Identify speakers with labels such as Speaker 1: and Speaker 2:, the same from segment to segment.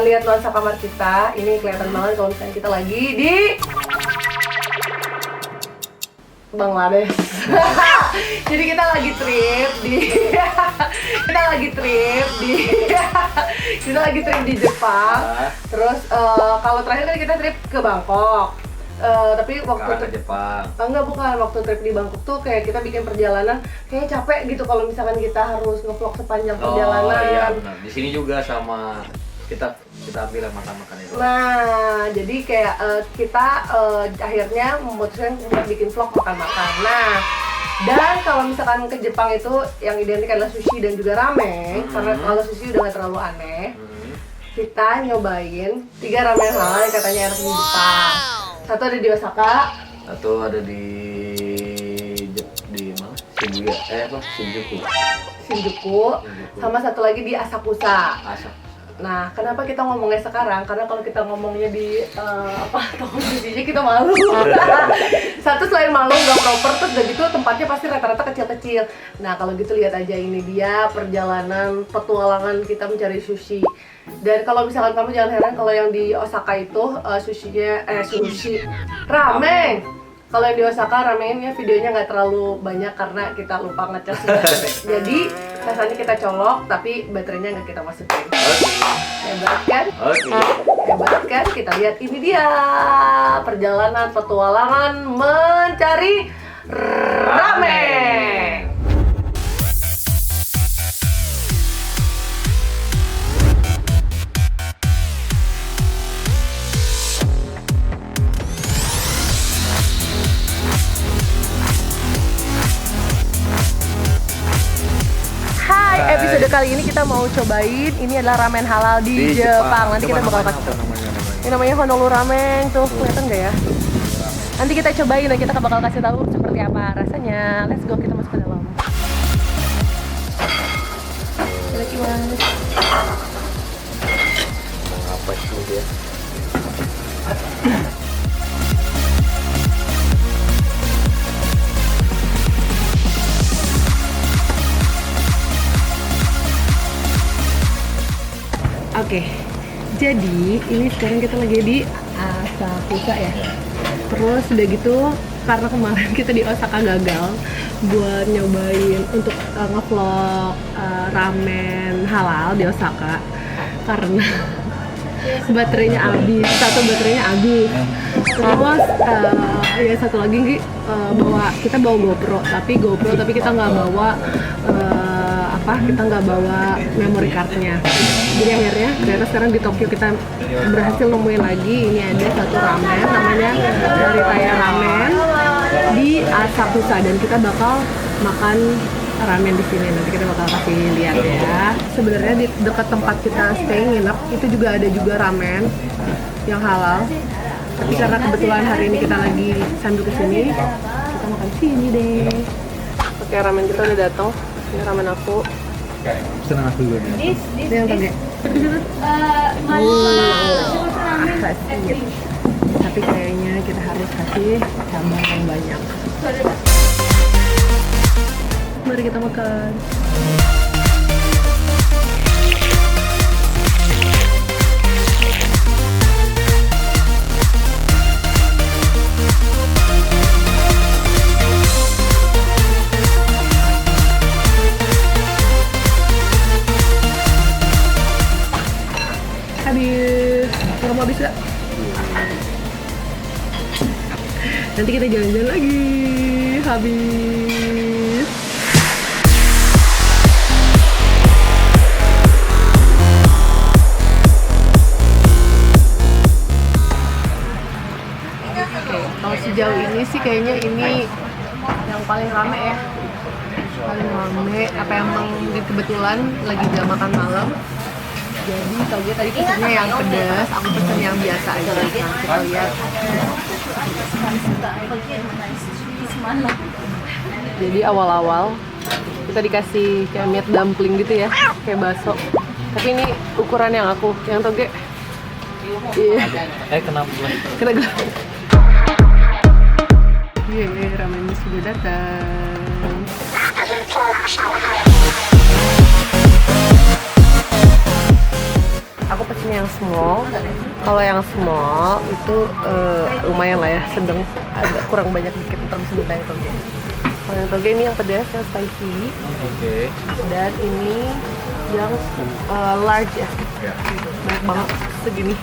Speaker 1: lihat nuansa kamar kita. Ini kelihatan banget kalau misalnya kita lagi di Bangladesh. Jadi kita lagi trip di kita lagi trip di Jepang. Terus kalau terakhir kan kita trip ke Bangkok. Tapi waktu
Speaker 2: ke Jepang.
Speaker 1: Enggak, bukan. Waktu trip di Bangkok tuh kayak kita bikin perjalanan kayak capek gitu kalau misalkan kita harus nge-vlog sepanjang perjalanan.
Speaker 2: Oh iya benar. Di sini juga sama kita ambil makan-makan itu.
Speaker 1: Nah, jadi kayak kita akhirnya memutuskan untuk bikin vlog makan-makan. Nah, dan kalau misalkan ke Jepang itu yang identik adalah sushi dan juga ramen. Karena kalau sushi udah gak terlalu aneh. Kita nyobain 3 ramen halal yang katanya enak di Jepang. Satu ada di Osaka,
Speaker 2: satu ada di mana?
Speaker 1: Shinjuku, sama satu lagi di Asakusa. Nah, kenapa kita ngomongnya sekarang? Karena kalau kita ngomongnya di toko sushi kita malu. Satu selain malu nggak proper, terus udah gitu tempatnya pasti rata-rata kecil-kecil. Nah, kalau gitu lihat aja, ini dia perjalanan petualangan kita mencari sushi. Dan kalau misalkan kamu jangan heran kalau yang di Osaka itu sushi ramen. Kalau yang di Osaka ramennya videonya nggak terlalu banyak karena kita lupa ngecas. Jadi rasanya kita colok tapi baterainya nggak kita masukin. Hebat kan? Hebat kan? Kita lihat ini dia perjalanan petualangan mencari ramen. Episode kali ini kita mau cobain, ini adalah ramen halal di Jepang. Nanti kita bakal kasih tau. Ini namanya Honolulu Ramen, tuh kelihatan nggak ya? Nanti kita cobain dan kita bakal kasih tahu seperti apa rasanya. Let's go, kita masuk ke dalam.
Speaker 2: Apa itu dia?
Speaker 1: Oke, jadi ini sekarang kita lagi di Asakusa ya. Terus udah gitu, karena kemarin kita di Osaka gagal buat nyobain untuk ngevlog ramen halal di Osaka karena baterainya habis, baterainya habis. Terus ya satu lagi kita bawa GoPro tapi kita nggak bawa kita nggak bawa memory cardnya. Jadi akhirnya ternyata sekarang di Tokyo kita berhasil nemuin lagi, ini ada satu ramen namanya dari Taya Ramen di Asakusa dan kita bakal makan ramen di sini. Nanti kita bakal kasih lihat ya. Sebenarnya di dekat tempat kita stay nginep itu juga ada juga ramen yang halal. Tapi karena kebetulan hari ini kita lagi sambil kesini, kita makan sini deh. Oke, ramen kita udah datang. Ini ramen aku.
Speaker 2: Pesanan aku juga nih.
Speaker 1: Ini yang tadi. Tapi kayaknya kita harus kasih sambal yang banyak. Mari kita makan. Habis, nggak mau habis gak? Nanti kita jalan-jalan lagi. Habis. Oke, kalau sejauh ini sih kayaknya ini yang paling rame ya. Paling rame, apa emang kebetulan lagi jam makan malam. Jadi kalau dia tadi pesennya yang pedas, aku pesen yang biasa aja. Nah, kita lihat. Jadi awal-awal kita dikasih kayak meat dumpling gitu ya, kayak bakso. Tapi ini ukuran yang aku, yang toge. Iya.
Speaker 2: Kenapa?
Speaker 1: Kena gelap. Ramennya sudah datang. aku pesennya yang small. Kalau yang small itu lumayan lah ya, sedang agak kurang banyak dikit, ntar bisa minta yang toge. Kalau yang toge ini yang pedas, yang spicy.
Speaker 2: Oke.
Speaker 1: Dan ini yang large ya.
Speaker 2: Ya.
Speaker 1: Banyak banget segini.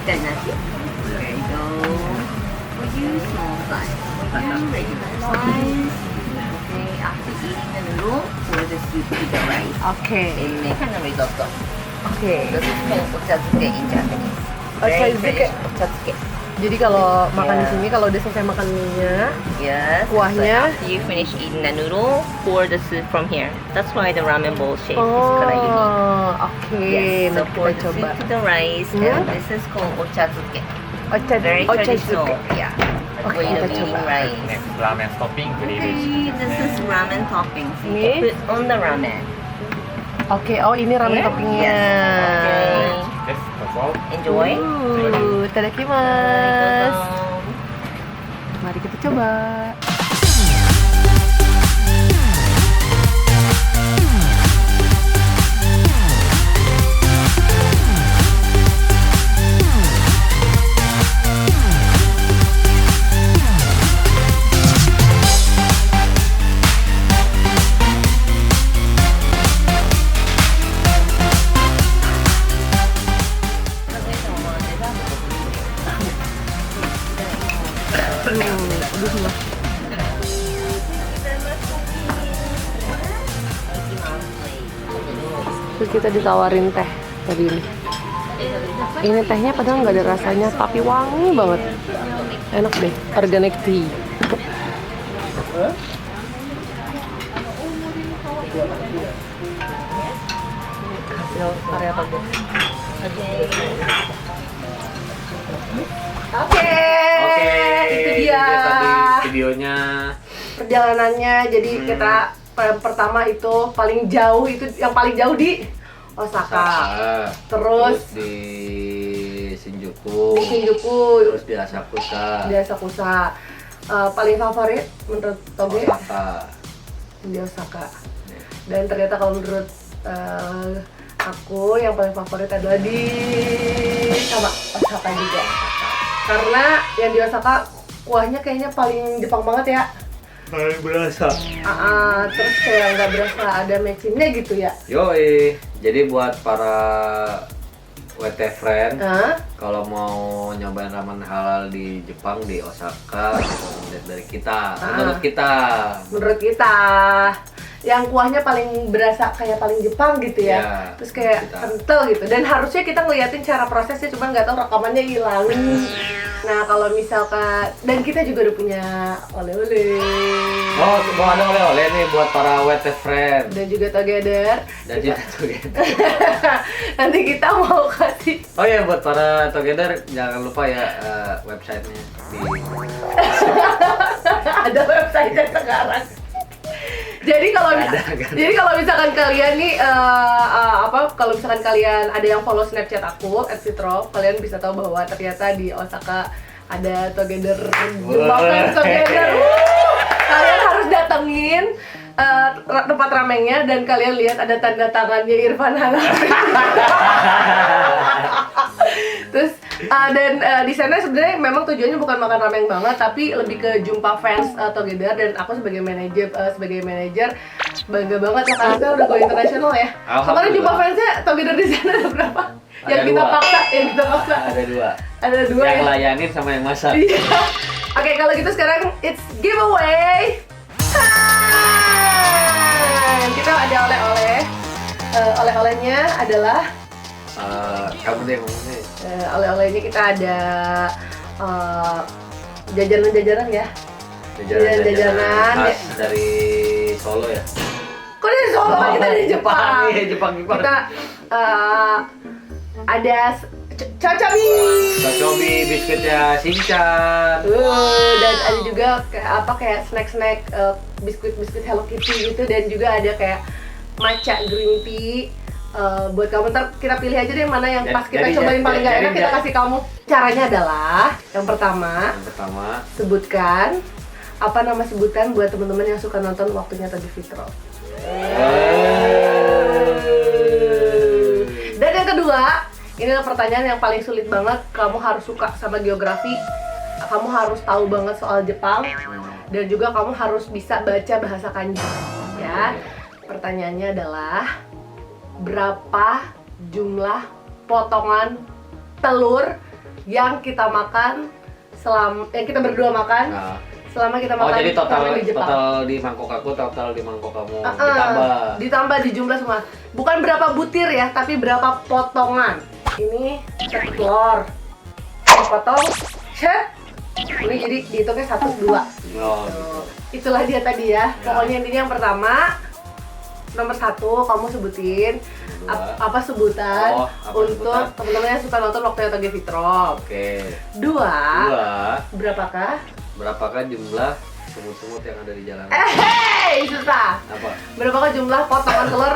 Speaker 3: Dan nasi. There you go. For you, small size. And regular size. Okay, after eating the noodle, pour the soup to the rice.
Speaker 1: Oke.
Speaker 3: And make a risotto.
Speaker 1: Oke.
Speaker 3: This is called ochazuke in Japanese.
Speaker 1: Ochazuke.
Speaker 3: Very British, ochazuke.
Speaker 1: Jadi kalau makan di
Speaker 3: Yeah.
Speaker 1: sini, kalau udah selesai makan mie-nya,
Speaker 3: Yes.
Speaker 1: Kuahnya.
Speaker 3: So after you finish eating the noodle, pour the soup from here. That's why the ramen bowl shape is kind of unique.
Speaker 1: Oke,
Speaker 3: Yes. So
Speaker 1: nanti
Speaker 3: pour
Speaker 1: kita
Speaker 3: the
Speaker 1: coba.
Speaker 3: soup to the rice,
Speaker 1: Hmm.
Speaker 3: and this is called ochazuke. Very traditional. Yeah.
Speaker 1: Oke,
Speaker 3: Way
Speaker 1: kita
Speaker 3: of eating
Speaker 1: coba.
Speaker 3: rice.
Speaker 2: Next ramen topping
Speaker 3: Okay, this is ramen topping. So you
Speaker 1: Ini?
Speaker 3: can put on the ramen.
Speaker 1: Oke, oh ini ramen
Speaker 3: Yeah?
Speaker 1: toppingnya.
Speaker 3: Yes. Okay.
Speaker 2: Yes, that's all.
Speaker 3: Enjoy.
Speaker 1: Tadakimasu. Mari kita coba. Udah semua. Terus kita ditawarin teh tadi ini. Ini tehnya padahal nggak ada rasanya, tapi wangi banget. Enak deh, organic tea. Hasil karya bagus. Oke, itu dia
Speaker 2: tadi videonya.
Speaker 1: perjalanannya. Jadi kita pertama itu paling jauh, itu yang paling jauh di Osaka. Terus
Speaker 2: di Shinjuku.
Speaker 1: di Shinjuku,
Speaker 2: Terus di Asakusa.
Speaker 1: di Asakusa. Paling favorit menurut Toge
Speaker 2: Osaka.
Speaker 1: di Osaka. Dan ternyata kalau menurut aku yang paling favorit adalah di sama Osaka juga. Karena yang di Osaka kuahnya kayaknya paling Jepang banget ya.
Speaker 2: Paling berasa.
Speaker 1: Terus kayak nggak berasa ada mecinnya gitu ya.
Speaker 2: Yoi. Jadi buat para WT friend,
Speaker 1: Hah?
Speaker 2: kalau mau nyobain ramen halal di Jepang di Osaka, lihat dari kita. Menurut kita.
Speaker 1: Menurut kita yang kuahnya paling berasa kayak paling Jepang gitu ya.
Speaker 2: Ya,
Speaker 1: Terus kayak
Speaker 2: kita.
Speaker 1: kental gitu. Dan harusnya kita ngeliatin cara prosesnya, cuma nggak tahu rekamannya hilang. Nah kalau misalkan, dan kita juga udah punya oleh-oleh.
Speaker 2: Oh, mau ada oleh-oleh nih buat para WT friend.
Speaker 1: Dan juga together.
Speaker 2: Dan kita together.
Speaker 1: Nanti kita mau kasih.
Speaker 2: Oh ya, buat para together jangan lupa ya websitenya di.
Speaker 1: Ada website sekarang. Jadi kalau
Speaker 2: Nggak ada.
Speaker 1: jadi kalau misalkan kalian nih kalau misalkan kalian ada yang follow Snapchat aku @fitro, kalian bisa tahu bahwa ternyata di Osaka ada together Jepang Fans Together. Kalian harus datengin tempat ramengnya dan kalian lihat ada tanda tangannya Irfan Hanafi. Terus di sana sebenarnya memang tujuannya bukan makan ramen banget, tapi lebih ke jumpa fans together. Dan aku sebagai manajer bangga banget lah karena sekarang udah go internasional ya. Kemarin jumpa fansnya together di sana ada berapa?
Speaker 2: Ada
Speaker 1: Yang kita
Speaker 2: dua.
Speaker 1: paksa.
Speaker 2: Ada dua.
Speaker 1: Ada dua
Speaker 2: Yang
Speaker 1: ya.
Speaker 2: layanin sama yang masak.
Speaker 1: Iya. Oke, kalau gitu sekarang it's giveaway time. Kita ada oleh-oleh. Oleh-olehnya adalah
Speaker 2: Kamu deh ngomongnya.
Speaker 1: oleh-olehnya kita ada jajanan-jajanan ya. Jajanan.
Speaker 2: khas dari Solo ya.
Speaker 1: Kok dari Solo? Kita dari Jepang.
Speaker 2: Iya, Jepang.
Speaker 1: Kita ada Cocobi.
Speaker 2: Cocobi biskuitnya Shinchan.
Speaker 1: Dan ada juga kayak snack-snack biskuit Hello Kitty gitu, dan juga ada kayak matcha green tea. Buat kamu ntar kita pilih aja deh mana yang pas kita cobain paling nggak enak, kita kasih kamu. Caranya adalah yang pertama sebutkan apa nama sebutan buat teman-teman yang suka nonton Waktunya Toge Fitro. Dan yang kedua kedua, ini adalah pertanyaan yang paling sulit banget. Kamu harus suka sama geografi, kamu harus tahu banget soal Jepang, dan juga kamu harus bisa baca bahasa kanji. Ya, pertanyaannya adalah berapa jumlah potongan telur yang kita makan yang kita berdua makan
Speaker 2: Nah.
Speaker 1: selama kita
Speaker 2: Oh,
Speaker 1: makan
Speaker 2: jadi total
Speaker 1: ramen di Jepang.
Speaker 2: di mangkok aku, total di mangkok kamu
Speaker 1: Ditambah di jumlah semua. Bukan berapa butir ya, tapi berapa potongan. Ini satu telur, dipotong, set. Ini jadi dihitungnya 1, 2.
Speaker 2: Oh,
Speaker 1: Itulah dia tadi ya. Pokoknya intinya yang pertama, nomor 1 kamu sebutin apa sebutan
Speaker 2: apa
Speaker 1: untuk
Speaker 2: sebutan?
Speaker 1: teman-teman yang suka nonton waktu Yotoge Fitrop.
Speaker 2: Oke.
Speaker 1: 2, berapakah?
Speaker 2: Berapakah jumlah semut-semut yang ada di jalanan?
Speaker 1: Hei, susah.
Speaker 2: Apa?
Speaker 1: Berapakah jumlah potongan telur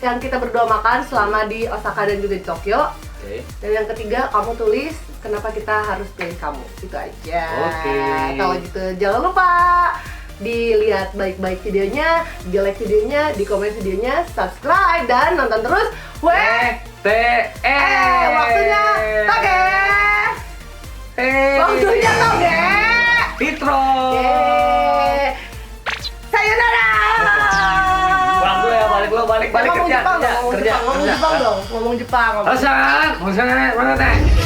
Speaker 1: yang kita berdua makan selama di Osaka dan juga di Tokyo?
Speaker 2: Oke.
Speaker 1: Dan yang ketiga, kamu tulis kenapa kita harus pilih kamu. Itu aja.
Speaker 2: Oke.
Speaker 1: Kalau gitu, jangan lupa dilihat baik-baik videonya, di like videonya, di komen videonya, subscribe, dan nonton terus. Waktunya Toge! Waktunya Toge!
Speaker 2: Fitro!
Speaker 1: Yeay. Sayonara!
Speaker 2: Pulang dulu ya, balik
Speaker 1: Ngomong
Speaker 2: kerja,
Speaker 1: Jepang
Speaker 2: kerja,
Speaker 1: dong, ngomong
Speaker 2: kerja,
Speaker 1: Jepang, ngomong
Speaker 2: kerja.
Speaker 1: Jepang dong, ngomong Jepang.
Speaker 2: Mana teh?